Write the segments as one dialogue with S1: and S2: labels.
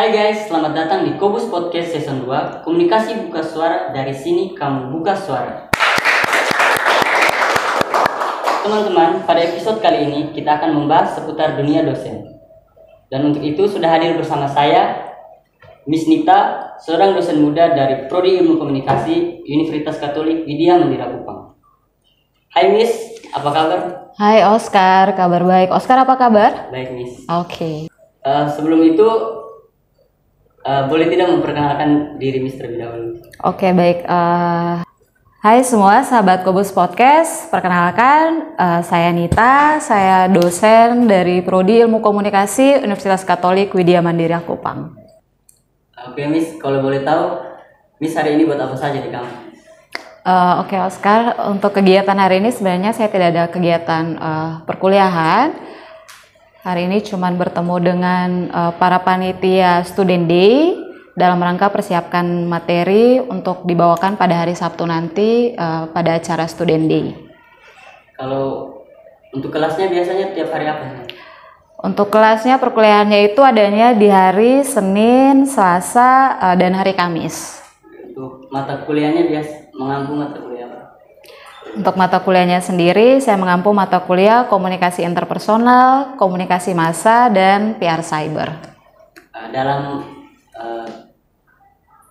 S1: Hai guys, selamat datang di Kobus Podcast Season 2, Komunikasi Buka Suara, dari sini kamu buka suara. Teman-teman, pada episode kali ini kita akan membahas seputar dunia dosen. Dan untuk itu sudah hadir bersama saya, Miss Nita, seorang dosen muda dari Prodi Ilmu Komunikasi Universitas Katolik Widya Mandira Kupang. Hai Miss, apa kabar?
S2: Hai Oscar, kabar baik. Oscar apa kabar?
S1: Baik Miss.
S2: Oke.
S1: Sebelum itu, boleh tidak memperkenalkan diri Miss terlebih dahulu?
S2: Oke, baik. Hai semua sahabat Kobus Podcast, perkenalkan saya Nita, saya dosen dari Prodi Ilmu Komunikasi Universitas Katolik Widya Mandira Kupang.
S1: Oke Miss, kalau boleh tahu, Miss hari ini buat apa saja di kampus?
S2: Oke Oscar, untuk kegiatan hari ini sebenarnya saya tidak ada kegiatan perkuliahan. Hari ini cuma bertemu dengan para panitia Student Day dalam rangka persiapkan materi untuk dibawakan pada hari Sabtu nanti pada acara Student Day.
S1: Kalau untuk kelasnya biasanya tiap hari apa?
S2: Untuk kelasnya perkuliahannya itu adanya di hari Senin, Selasa, dan hari Kamis.
S1: Untuk mata kuliahnya biasa mengampu mata kuliah apa?
S2: Untuk mata kuliahnya sendiri, saya mengampu mata kuliah komunikasi interpersonal, komunikasi massa, dan PR cyber.
S1: Dalam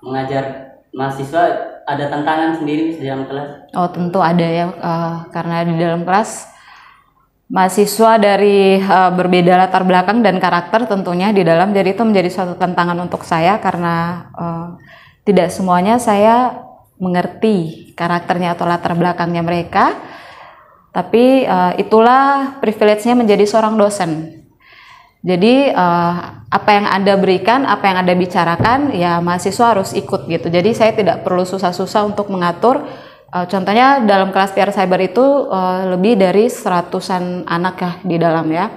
S1: mengajar mahasiswa ada tantangan sendiri di dalam kelas?
S2: Oh tentu ada ya, karena di dalam kelas mahasiswa dari berbeda latar belakang dan karakter tentunya di dalam, jadi itu menjadi suatu tantangan untuk saya karena tidak semuanya saya mengerti karakternya atau latar belakangnya mereka, tapi itulah privilege-nya menjadi seorang dosen. Jadi apa yang Anda berikan, apa yang Anda bicarakan, ya mahasiswa harus ikut gitu. Jadi saya tidak perlu susah-susah untuk mengatur. Contohnya dalam kelas PR Cyber itu lebih dari 100-an anak ya di dalam ya.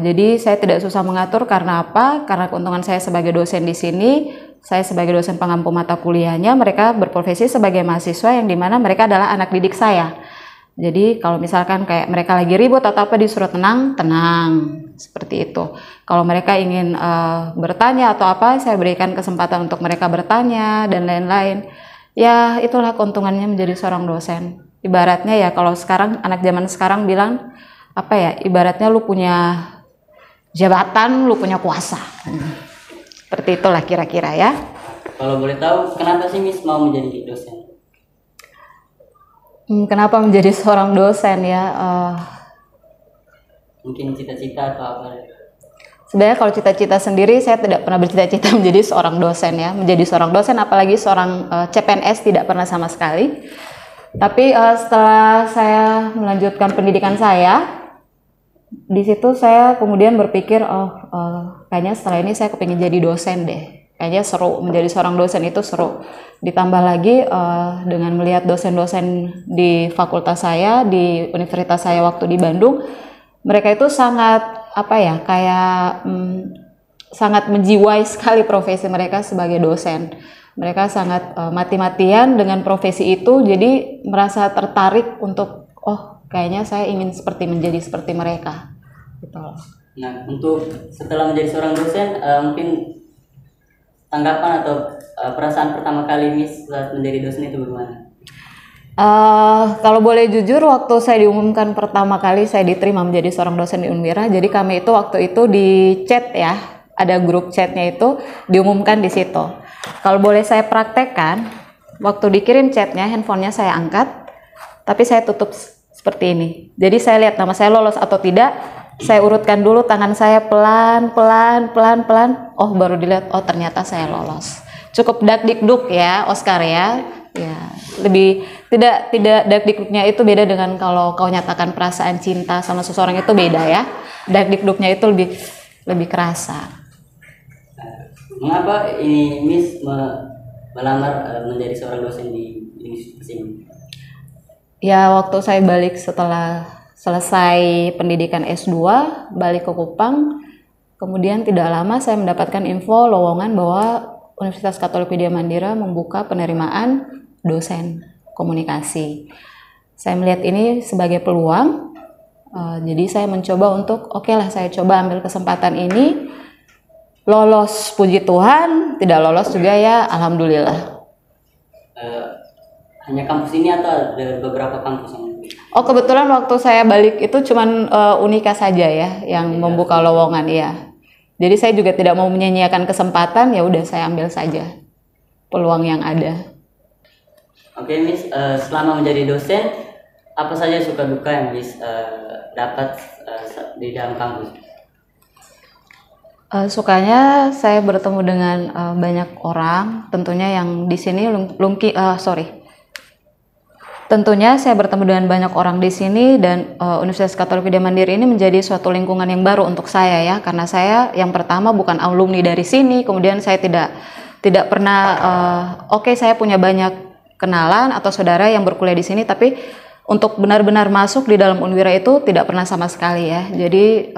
S2: Jadi saya tidak susah mengatur karena apa? Karena keuntungan saya sebagai dosen di sini, saya sebagai dosen pengampu mata kuliahnya, mereka berprofesi sebagai mahasiswa yang dimana mereka adalah anak didik saya. Jadi kalau misalkan kayak mereka lagi ribut atau apa disuruh tenang, seperti itu. Kalau mereka ingin bertanya atau apa, saya berikan kesempatan untuk mereka bertanya dan lain-lain. Ya itulah keuntungannya menjadi seorang dosen. Ibaratnya ya kalau sekarang anak zaman sekarang bilang apa ya, ibaratnya lu punya jabatan, lu punya kuasa. Seperti itulah kira-kira ya.
S1: Kalau boleh tahu, kenapa sih Miss mau menjadi dosen?
S2: Kenapa menjadi seorang dosen ya?
S1: Mungkin cita-cita atau apa?
S2: Sebenarnya kalau cita-cita sendiri saya tidak pernah bercita-cita menjadi seorang dosen ya. Menjadi seorang dosen apalagi seorang CPNS tidak pernah sama sekali. Tapi setelah saya melanjutkan pendidikan saya, di situ saya kemudian berpikir kayaknya setelah ini saya kepingin jadi dosen deh. Kayaknya seru, menjadi seorang dosen itu seru. Ditambah lagi dengan melihat dosen-dosen di fakultas saya, di universitas saya waktu di Bandung, mereka itu sangat apa ya, kayak sangat menjiwai sekali profesi mereka sebagai dosen. Mereka sangat mati-matian dengan profesi itu, jadi merasa tertarik untuk kayaknya saya ingin menjadi seperti mereka. Gitu loh.
S1: Nah, untuk setelah menjadi seorang dosen, mungkin tanggapan atau perasaan pertama kali Miss saat menjadi dosen itu bagaimana?
S2: Kalau boleh jujur, waktu saya diumumkan pertama kali saya diterima menjadi seorang dosen di Unmira, jadi kami itu waktu itu di chat ya, ada grup chatnya itu diumumkan di situ. Kalau boleh saya praktekkan, waktu dikirim chatnya, handphonenya saya angkat, tapi saya tutup seperti ini. Jadi saya lihat nama saya lolos atau tidak, saya urutkan dulu tangan saya pelan, baru dilihat, ternyata saya lolos. Cukup dakdikduk ya, Oscar ya. Ya, lebih tidak dakdikduknya itu beda dengan kalau kau nyatakan perasaan cinta sama seseorang, itu beda ya. Dakdikduknya itu lebih kerasa.
S1: Mengapa ini Miss melamar menjadi seorang dosen di universitas ini?
S2: Ya, waktu saya balik setelah selesai pendidikan S2, balik ke Kupang, kemudian tidak lama saya mendapatkan info lowongan bahwa Universitas Katolik Widya Mandira membuka penerimaan dosen komunikasi. Saya melihat ini sebagai peluang, jadi saya mencoba untuk saya coba ambil kesempatan ini. Lolos puji Tuhan, tidak lolos juga ya alhamdulillah.
S1: Hanya kampus ini atau ada beberapa kampus yang
S2: Oh kebetulan waktu saya balik itu cuman Unika saja ya yang membuka lowongan ya. Jadi saya juga tidak mau menyanyiakan kesempatan, ya udah saya ambil saja peluang yang ada.
S1: Oke Miss, selama menjadi dosen apa saja suka duka yang Miss dapat di dalam kampus?
S2: Sukanya saya bertemu dengan banyak orang, tentunya yang di sini tentunya saya bertemu dengan banyak orang di sini, dan Universitas Katolik Widya Mandiri ini menjadi suatu lingkungan yang baru untuk saya ya, karena saya yang pertama bukan alumni dari sini, kemudian saya tidak pernah saya punya banyak kenalan atau saudara yang berkuliah di sini, tapi untuk benar-benar masuk di dalam Unwira itu tidak pernah sama sekali ya. Jadi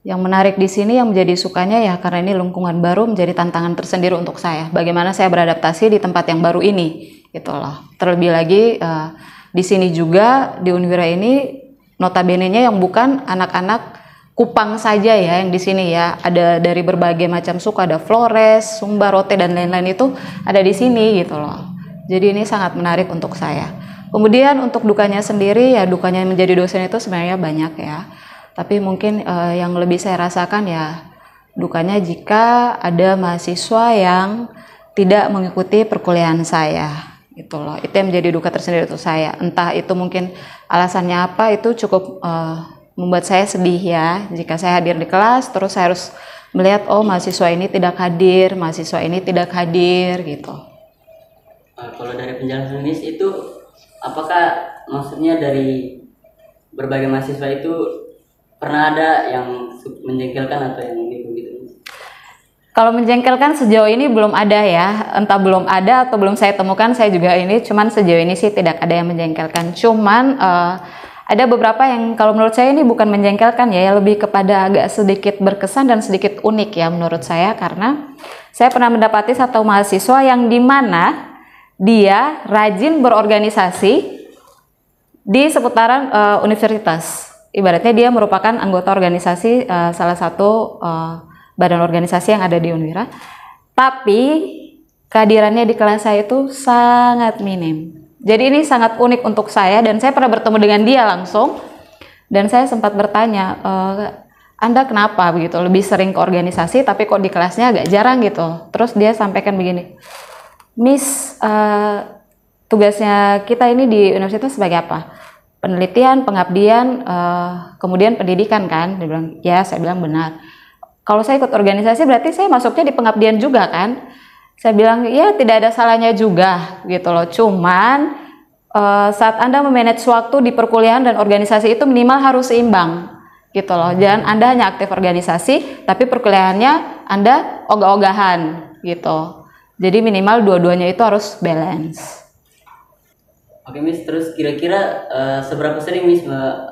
S2: yang menarik di sini, yang menjadi sukanya ya karena ini lingkungan baru, menjadi tantangan tersendiri untuk saya. Bagaimana saya beradaptasi di tempat yang baru ini, gitu loh. Terlebih lagi di sini juga di Unwira ini notabene-nya yang bukan anak-anak Kupang saja ya yang di sini ya. Ada dari berbagai macam suku, ada Flores, Sumba, Rote dan lain-lain itu ada di sini gitu loh. Jadi ini sangat menarik untuk saya. Kemudian untuk dukanya sendiri ya, dukanya menjadi dosen itu sebenarnya banyak ya. Tapi mungkin yang lebih saya rasakan ya dukanya jika ada mahasiswa yang tidak mengikuti perkuliahan saya, gitu loh. Itu yang menjadi duka tersendiri untuk saya. Entah itu mungkin alasannya apa, itu cukup membuat saya sedih ya. Jika saya hadir di kelas, terus saya harus melihat mahasiswa ini tidak hadir, mahasiswa ini tidak hadir, gitu.
S1: Kalau dari penjelasan Miss itu, apakah maksudnya dari berbagai mahasiswa itu pernah ada yang menjengkelkan atau yang gitu?
S2: Kalau menjengkelkan sejauh ini belum ada ya, entah belum ada atau belum saya temukan, saya juga ini cuman sejauh ini sih tidak ada yang menjengkelkan. Cuman ada beberapa yang kalau menurut saya ini bukan menjengkelkan ya, lebih kepada agak sedikit berkesan dan sedikit unik ya menurut saya, karena saya pernah mendapati satu mahasiswa yang dimana dia rajin berorganisasi di seputaran universitas. Ibaratnya dia merupakan anggota organisasi salah satu badan organisasi yang ada di Unwira, tapi kehadirannya di kelas saya itu sangat minim. Jadi ini sangat unik untuk saya, dan saya pernah bertemu dengan dia langsung, dan saya sempat bertanya, Anda kenapa begitu lebih sering ke organisasi tapi kok di kelasnya agak jarang gitu. Terus dia sampaikan begini, Miss, tugasnya kita ini di universitas sebagai apa? Penelitian, pengabdian, kemudian pendidikan kan? Dia bilang, ya. Saya bilang benar. Kalau saya ikut organisasi berarti saya masuknya di pengabdian juga kan? Saya bilang, ya tidak ada salahnya juga gitu loh. Cuman saat Anda memanage waktu di perkuliahan dan organisasi itu minimal harus seimbang gitu loh. Jangan Anda hanya aktif organisasi tapi perkuliahannya Anda ogah-ogahan gitu. Jadi minimal dua-duanya itu harus balance.
S1: Oke Miss, terus kira-kira seberapa sering Miss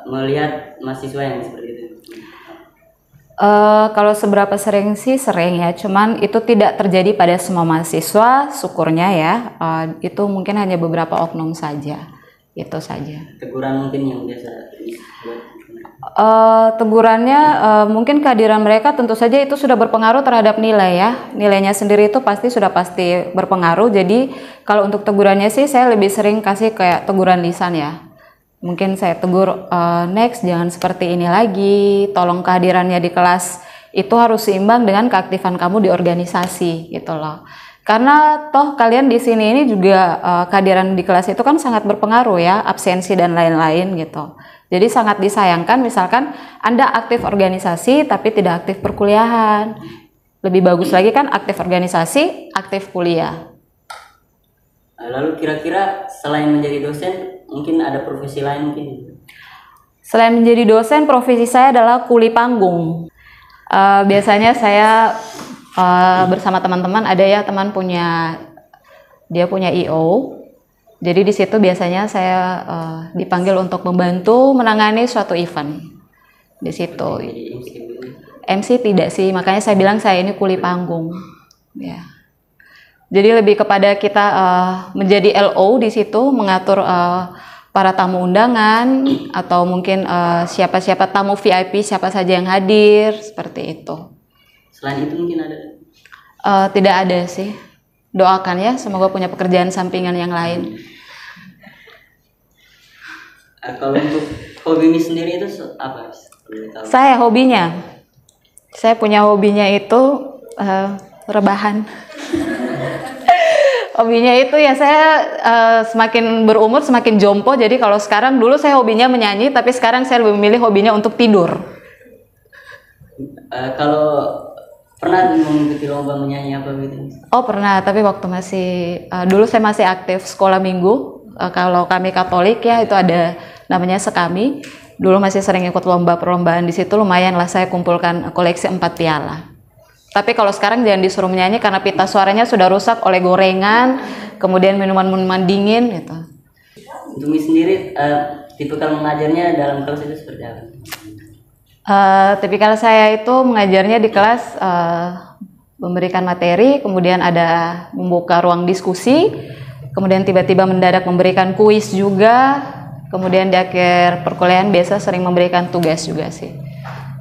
S1: melihat mahasiswa yang seperti itu?
S2: Kalau seberapa sering sih sering ya, cuman itu tidak terjadi pada semua mahasiswa, syukurnya ya. Itu mungkin hanya beberapa oknum saja, itu saja.
S1: Teguran mungkin yang biasa
S2: tegurannya mungkin kehadiran mereka tentu saja itu sudah berpengaruh terhadap nilai ya. Nilainya sendiri itu pasti berpengaruh. Jadi kalau untuk tegurannya sih saya lebih sering kasih kayak teguran lisan ya. Mungkin saya tegur, next jangan seperti ini lagi, tolong kehadirannya di kelas itu harus seimbang dengan keaktifan kamu di organisasi gitu loh. Karena toh kalian di sini ini juga kehadiran di kelas itu kan sangat berpengaruh ya, absensi dan lain-lain gitu. Jadi sangat disayangkan misalkan Anda aktif organisasi tapi tidak aktif perkuliahan. Lebih bagus lagi kan aktif organisasi, aktif kuliah.
S1: Lalu kira-kira selain menjadi dosen, mungkin ada profesi lain mungkin?
S2: Selain menjadi dosen, profesi saya adalah kuli panggung. Biasanya saya bersama teman-teman, ada ya teman dia punya IO. Jadi di situ biasanya saya dipanggil untuk membantu menangani suatu event. Di situ. MC tidak sih, makanya saya bilang saya ini kuli panggung. Ya. Jadi lebih kepada kita menjadi LO di situ, mengatur para tamu undangan atau mungkin siapa-siapa tamu VIP siapa saja yang hadir, seperti itu.
S1: Selain itu mungkin ada?
S2: Tidak ada sih. Doakan ya, semoga punya pekerjaan sampingan yang lain.
S1: Kalau untuk hobi Miss sendiri itu apa, Miss?
S2: Saya punya hobinya itu rebahan. Hobinya itu ya saya semakin berumur semakin jompo. Jadi kalau sekarang, dulu saya hobinya menyanyi, tapi sekarang saya lebih memilih hobinya untuk tidur.
S1: Kalau pernah mengikuti lomba menyanyi apa gitu?
S2: Oh pernah, tapi waktu masih dulu saya masih aktif sekolah minggu. Kalau kami Katolik ya itu ada namanya Sekami. Dulu masih sering ikut lomba perlombaan di situ, lumayan lah saya kumpulkan koleksi 4 piala. Tapi kalau sekarang jangan disuruh menyanyi karena pita suaranya sudah rusak oleh gorengan, kemudian minuman-minuman dingin gitu.
S1: Untuk Miss sendiri, tipikal mengajarnya dalam kelas itu seperti apa?
S2: Tipikal saya itu mengajarnya di kelas memberikan materi, kemudian ada membuka ruang diskusi, kemudian tiba-tiba mendadak memberikan kuis juga, kemudian di akhir perkuliahan biasa sering memberikan tugas juga sih.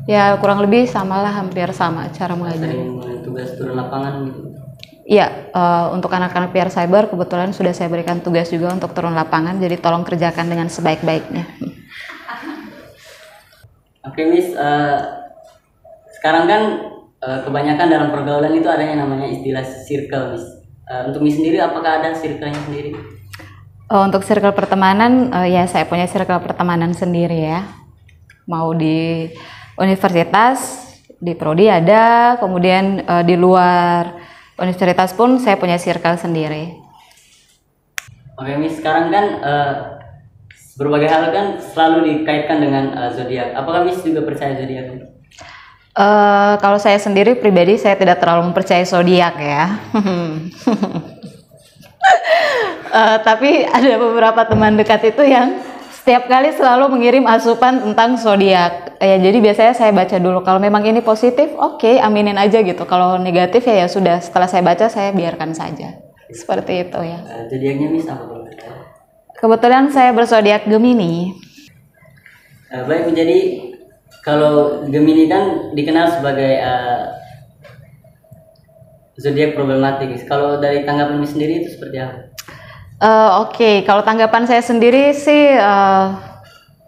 S2: Ya kurang lebih samalah, hampir sama cara mengajar.
S1: Sering tugas turun lapangan gitu?
S2: Iya, untuk anak-anak PR Cyber kebetulan sudah saya berikan tugas juga untuk turun lapangan, jadi tolong kerjakan dengan sebaik-baiknya.
S1: Oke Miss, sekarang kan kebanyakan dalam pergaulan itu ada yang namanya istilah circle, Miss. Untuk Miss sendiri apakah ada circle-nya sendiri?
S2: Untuk circle pertemanan, ya saya punya circle pertemanan sendiri ya. Mau di universitas, di prodi ada, kemudian di luar universitas pun saya punya circle sendiri.
S1: Oke Miss, sekarang kan berbagai hal kan selalu dikaitkan dengan zodiak. Apakah Miss juga percaya zodiak?
S2: Kalau saya sendiri pribadi saya tidak terlalu mempercayai zodiak ya. Tapi ada beberapa teman dekat itu yang setiap kali selalu mengirim asupan tentang zodiak. Ya jadi biasanya saya baca dulu. Kalau memang ini positif, oke, aminin aja gitu. Kalau negatif ya sudah. Setelah saya baca saya biarkan saja. Seperti itu ya.
S1: Zodiaknya Miss apa?
S2: Kebetulan saya berzodiak Gemini.
S1: Baik, jadi kalau Gemini kan dikenal sebagai zodiak problematik. Kalau dari tanggapan Miss sendiri itu seperti apa?
S2: Oke, kalau tanggapan saya sendiri sih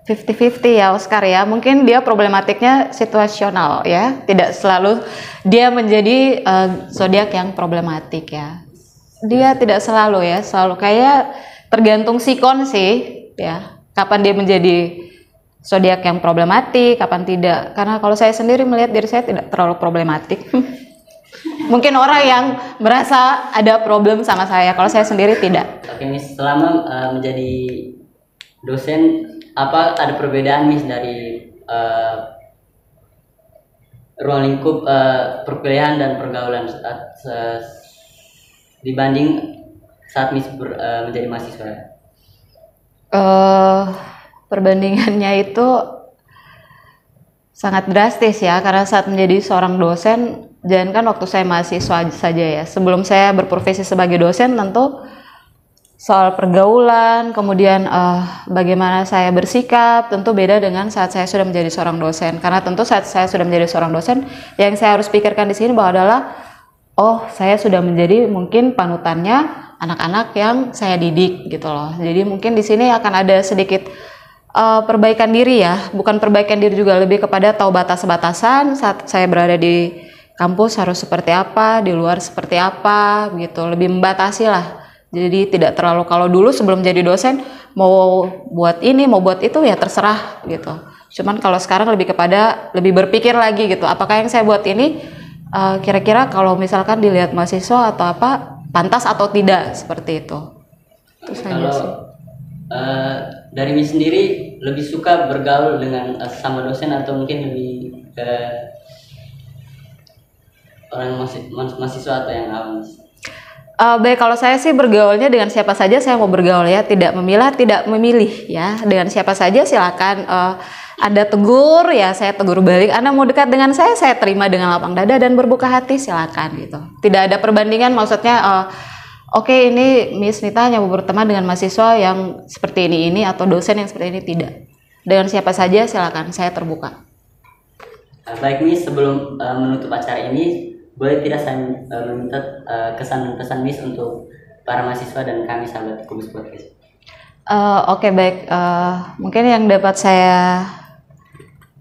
S2: 50-50 ya Oscar ya. Mungkin dia problematiknya situasional ya, tidak selalu dia menjadi zodiak yang problematik ya. Dia tidak selalu ya, selalu kayak tergantung sikon sih ya. Kapan dia menjadi zodiak yang problematik, kapan tidak. Karena kalau saya sendiri melihat diri saya tidak terlalu problematik. Mungkin orang yang merasa ada problem sama saya, kalau saya sendiri tidak.
S1: Oke Miss, selama menjadi dosen, apa ada perbedaan Miss dari ruang lingkup perkuliahan dan pergaulan dibanding saat Miss menjadi mahasiswa?
S2: Perbandingannya itu sangat drastis ya, karena saat menjadi seorang dosen, jangankan waktu saya mahasiswa saja ya, sebelum saya berprofesi sebagai dosen tentu soal pergaulan, kemudian bagaimana saya bersikap tentu beda dengan saat saya sudah menjadi seorang dosen. Karena tentu saat saya sudah menjadi seorang dosen, yang saya harus pikirkan di sini bahwa adalah saya sudah menjadi mungkin panutannya anak-anak yang saya didik gitu loh. Jadi mungkin di sini akan ada sedikit perbaikan diri ya, bukan perbaikan diri juga, lebih kepada tahu batas-batasan saat saya berada di kampus harus seperti apa, di luar seperti apa gitu, lebih membatasi lah. Jadi tidak terlalu, kalau dulu sebelum jadi dosen mau buat ini mau buat itu ya terserah gitu. Cuman kalau sekarang lebih kepada lebih berpikir lagi gitu, apakah yang saya buat ini kira-kira kalau misalkan dilihat mahasiswa atau apa pantas atau tidak, seperti itu. Itu saja sih.
S1: Dari Miss sendiri lebih suka bergaul dengan sama dosen atau mungkin lebih ke orang mahasiswa atau yang awam?
S2: Baik, kalau saya sih bergaulnya dengan siapa saja saya mau bergaul ya, tidak memilah, tidak memilih ya, dengan siapa saja silakan. Anda tegur ya saya tegur balik, Anda mau dekat dengan saya terima dengan lapang dada dan berbuka hati, silakan gitu. Tidak ada perbandingan, maksudnya oke, ini Miss Nita hanya mau berteman dengan mahasiswa yang seperti ini atau dosen yang seperti ini, tidak. Dengan siapa saja silakan, saya terbuka.
S1: Baik Miss, sebelum menutup acara ini, boleh tidak saya meminta kesan dan pesan Miss untuk para mahasiswa dan kami sahabat Kubus Podcast?
S2: Oke, baik. Mungkin yang dapat saya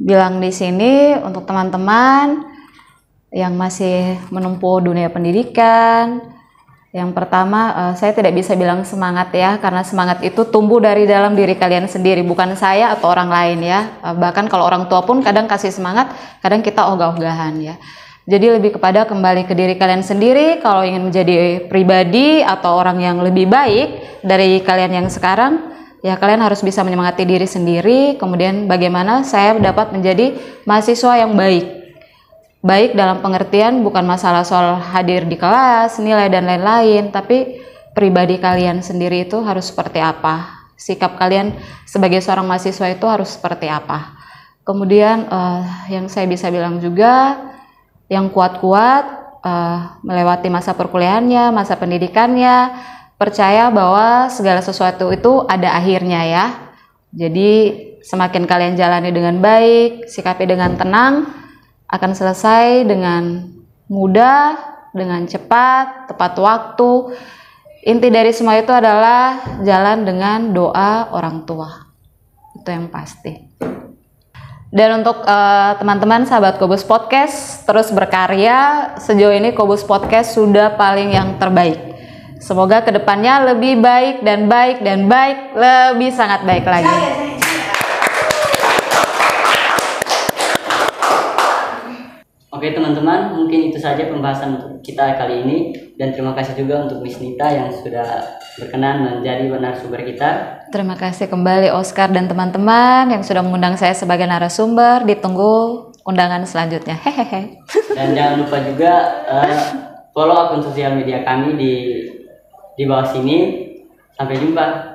S2: bilang di sini untuk teman-teman yang masih menempuh dunia pendidikan, yang pertama saya tidak bisa bilang semangat ya, karena semangat itu tumbuh dari dalam diri kalian sendiri, bukan saya atau orang lain ya. Bahkan kalau orang tua pun kadang kasih semangat, kadang kita ogah-ogahan ya. Jadi lebih kepada kembali ke diri kalian sendiri. Kalau ingin menjadi pribadi atau orang yang lebih baik dari kalian yang sekarang, ya kalian harus bisa menyemangati diri sendiri. Kemudian bagaimana saya dapat menjadi mahasiswa yang baik. Baik dalam pengertian bukan masalah soal hadir di kelas, nilai dan lain-lain, tapi pribadi kalian sendiri itu harus seperti apa. Sikap kalian sebagai seorang mahasiswa itu harus seperti apa. Kemudian yang saya bisa bilang juga, yang kuat-kuat melewati masa perkuliahannya, masa pendidikannya, percaya bahwa segala sesuatu itu ada akhirnya ya. Jadi semakin kalian jalani dengan baik, sikapi dengan tenang, akan selesai dengan mudah, dengan cepat, tepat waktu. Inti dari semua itu adalah jalan dengan doa orang tua. Itu yang pasti. Dan untuk teman-teman sahabat Kobus Podcast, terus berkarya. Sejauh ini Kobus Podcast sudah paling yang terbaik. Semoga kedepannya lebih baik dan baik dan baik, lebih sangat baik lagi.
S1: Oke teman-teman, mungkin itu saja pembahasan untuk kita kali ini. Dan terima kasih juga untuk Miss Nita yang sudah berkenan menjadi narasumber kita.
S2: Terima kasih kembali Oscar dan teman-teman yang sudah mengundang saya sebagai narasumber. Ditunggu undangan selanjutnya. Hehehe.
S1: Dan jangan lupa juga follow akun sosial media kami di bawah sini. Sampai jumpa.